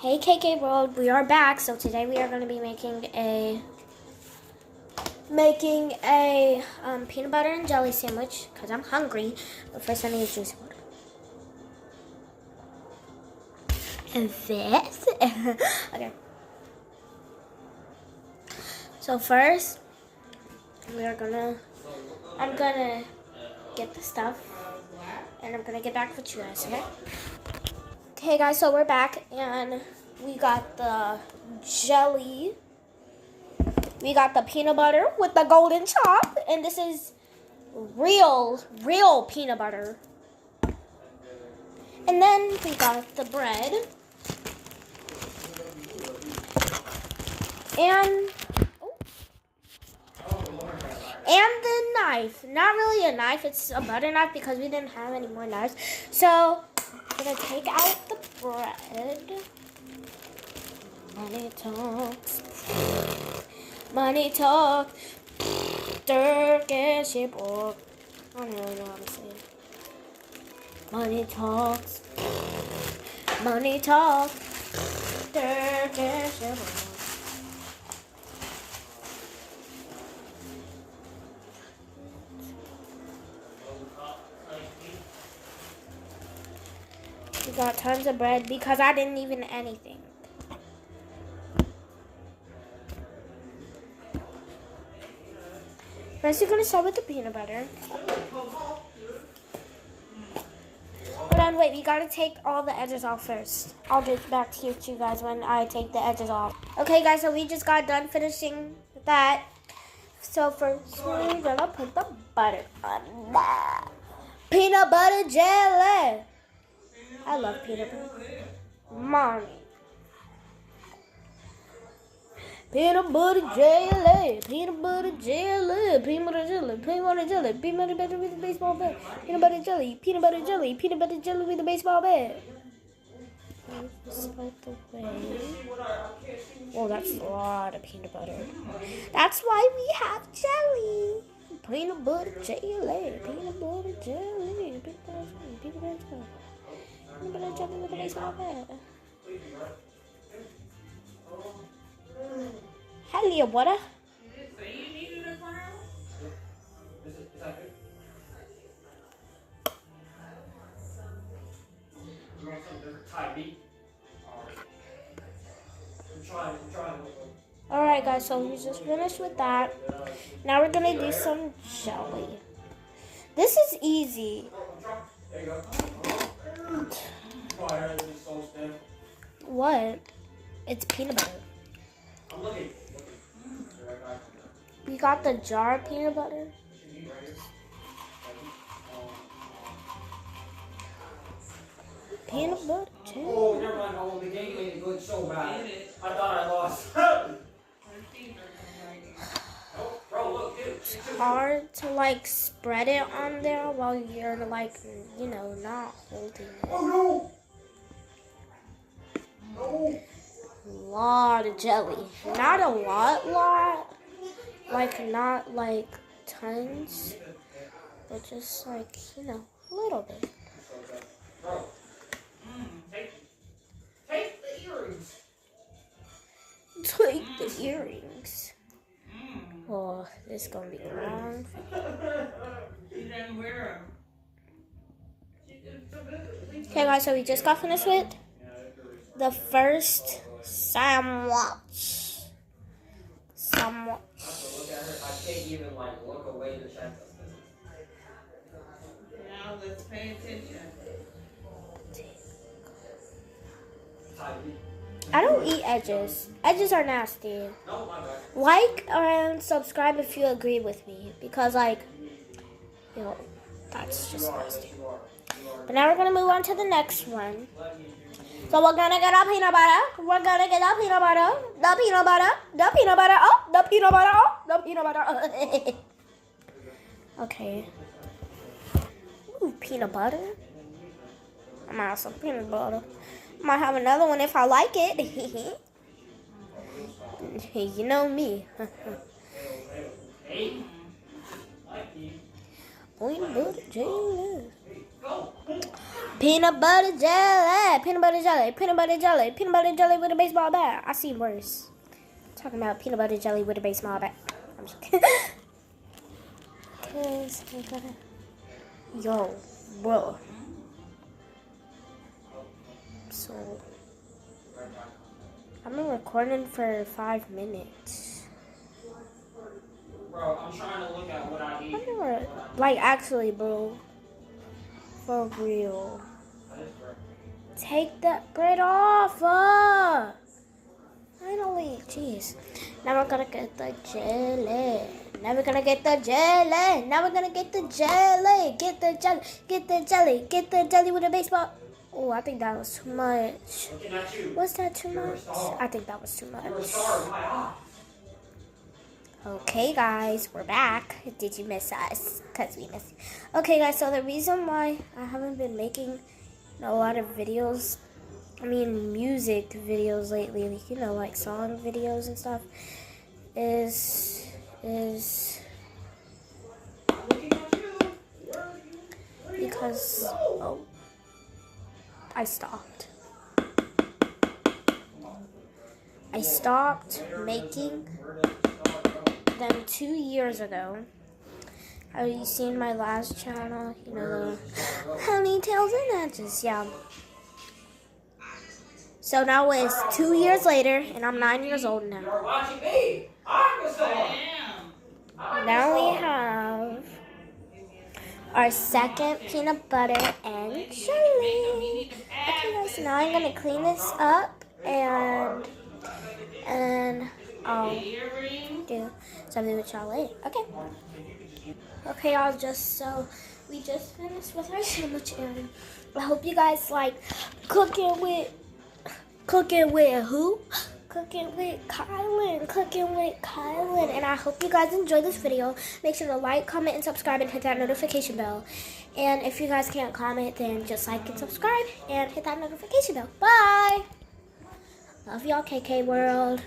Hey KK World, we are back. So today we are going to be making a peanut butter and jelly sandwich because I'm hungry. But first I need juice water. And this. Okay. So first I'm gonna get the stuff and I'm gonna get back with you guys. Okay guys, so we're back and we got the jelly. We got the peanut butter with the golden top, and this is real peanut butter. And then we got the bread and the knife. Not really a knife, it's a butter knife because we didn't have any more knives. So I'm gonna take out the bread. Money talks. Money talk. Turkish pork. I don't really know how to say it. Money talks. Money talk. Turkish pork. We got tons of bread because I didn't even anything. First, you're going to start with the peanut butter. Hold on, wait. We got to take all the edges off first. I'll get back to you guys when I take the edges off. Okay, guys, so we just got done finishing that. So first, we're going to put the butter on that. Peanut butter jelly. I love peanut butter. Mommy. Peanut butter jelly, peanut butter jelly, peanut butter jelly, peanut butter jelly, peanut butter with a baseball bat, peanut butter jelly, peanut butter jelly, peanut butter jelly with a baseball bat. Just like the way. Oh, that's a lot of peanut butter. That's why we have jelly. Peanut butter jelly, peanut butter jelly, peanut butter jelly, peanut butter jelly, peanut butter jelly with a baseball bat. Hello, what? Alright guys, so we just finished with that. Now we're gonna do some jelly. This is easy. What? It's peanut butter. We got the jar of peanut butter. Peanut butter too. Oh, never mind. Oh, the game ain't good so bad. I thought I lost. Bro, look, dude. It's hard to like spread it on there while you're like, you know, not holding it. Oh no! No! Lot of jelly. Not a lot. Like not like tons, but just like, you know, a little bit. Bro. Take the earrings. Take the earrings. Oh, this is gonna be long. She didn't wear them. Okay guys, so we just got finished with the first sandwich. Look at her. I can't even like look away to check this. Now let's pay attention. I don't eat edges. Edges are nasty. No, my bad. Like and subscribe if you agree with me, because like, you know, that's just nasty. But now we're gonna move on to the next one. So we're gonna get our peanut butter. We're gonna get our peanut butter. The peanut butter. The peanut butter. Oh, the peanut butter. Oh, the peanut butter. Okay. Ooh, peanut butter. I'm out some peanut butter. Might have another one if I like it. You know me. Peanut butter jelly. Peanut butter jelly, peanut butter jelly, peanut butter jelly, peanut butter jelly with a baseball bat. I see worse. Talking about peanut butter jelly with a baseball bat. I'm just kidding. Yo, bro. So, I've been recording for 5 minutes. Bro, I'm trying to look at what I eat. Like, actually, bro. For real. Take that bread off. Finally, jeez. Now we're gonna get the jelly. Now we're gonna get the jelly. Now we're gonna get the jelly. Get the jelly. Get the jelly. Get the jelly with a baseball. Oh, I think that was too much. Was that too much? I think that was too much. Okay, guys, we're back. Did you miss us? Because we missed you. Okay, guys, so the reason why I haven't been making a lot of videos, music videos lately, like song videos and stuff, is because, I stopped. I stopped making them 2 years ago. Have you seen my last channel? The ponytails and edges, yeah. So now it's 2 years later, and I'm 9 years old now. You're watching me. I am. Now we have our second peanut butter and jelly. Okay, guys, so now I'm gonna clean this up and I'll do something with y'all later. Okay. Okay, y'all, we just finished with our sandwich, and I hope you guys like cooking with who? Cooking with Ky'lnn, and I hope you guys enjoyed this video. Make sure to like, comment, and subscribe, and hit that notification bell. And if you guys can't comment, then just like and subscribe, and hit that notification bell. Bye! Love y'all, KK World.